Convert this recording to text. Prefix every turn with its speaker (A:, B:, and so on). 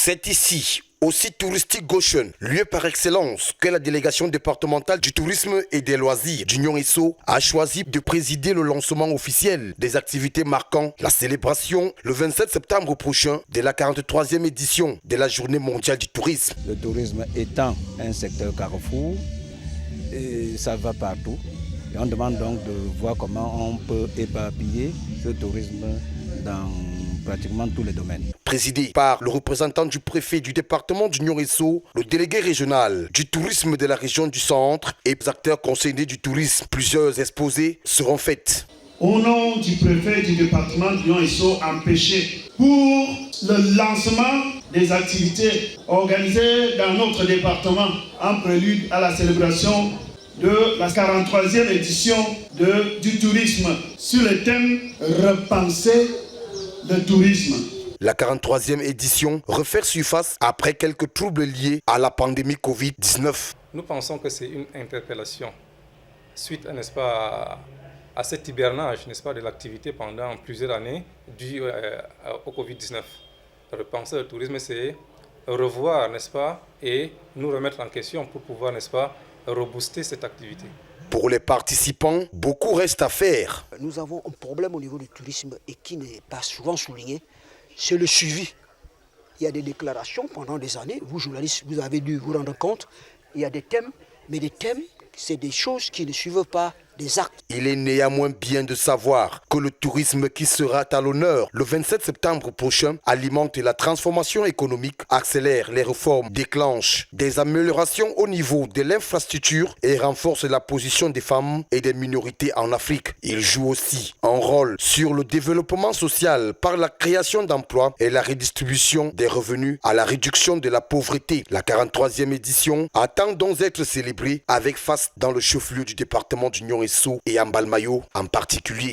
A: C'est ici, au site touristique Goshen, lieu par excellence, que la délégation départementale du tourisme et des loisirs d'Union Esso a choisi de présider le lancement officiel des activités marquant la célébration le 27 septembre prochain de la 43e édition de la Journée mondiale du tourisme.
B: Le tourisme étant un secteur carrefour, et ça va partout. Et on demande donc de voir comment on peut éparpiller ce tourisme dans pratiquement tous les domaines.
A: Présidé par le représentant du préfet du département d'Union Esso, le délégué régional du tourisme de la région du centre et les acteurs concernés du tourisme, plusieurs exposés seront faits.
C: Au nom du préfet du département d'Union Esso, empêché pour le lancement des activités organisées dans notre département en prélude à la célébration de la 43e édition du tourisme sur le thème « Repenser le tourisme ».
A: La 43e édition refait surface après quelques troubles liés à la pandémie Covid-19.
D: Nous pensons que c'est une interpellation suite, n'est-ce pas, à cet hibernage, n'est-ce pas, de l'activité pendant plusieurs années dû au Covid-19. Repenser le tourisme, c'est revoir, n'est-ce pas, et nous remettre en question pour pouvoir, n'est-ce pas, rebooster cette activité.
A: Pour les participants, beaucoup reste à faire.
E: Nous avons un problème au niveau du tourisme et qui n'est pas souvent souligné, c'est le suivi. Il y a des déclarations pendant des années, vous journalistes, vous avez dû vous rendre compte, il y a des thèmes, mais les thèmes, c'est des choses qui ne suivent pas des actes.
A: Il est néanmoins bien de savoir que le tourisme qui sera à l'honneur le 27 septembre prochain alimente la transformation économique, accélère les réformes, déclenche des améliorations au niveau de l'infrastructure et renforce la position des femmes et des minorités en Afrique. Il joue aussi un rôle sur le développement social par la création d'emplois et la redistribution des revenus à la réduction de la pauvreté. La 43e édition attend donc d'être célébrée avec face dans le chef-lieu du département d'Union Esso et en Balmayo en particulier.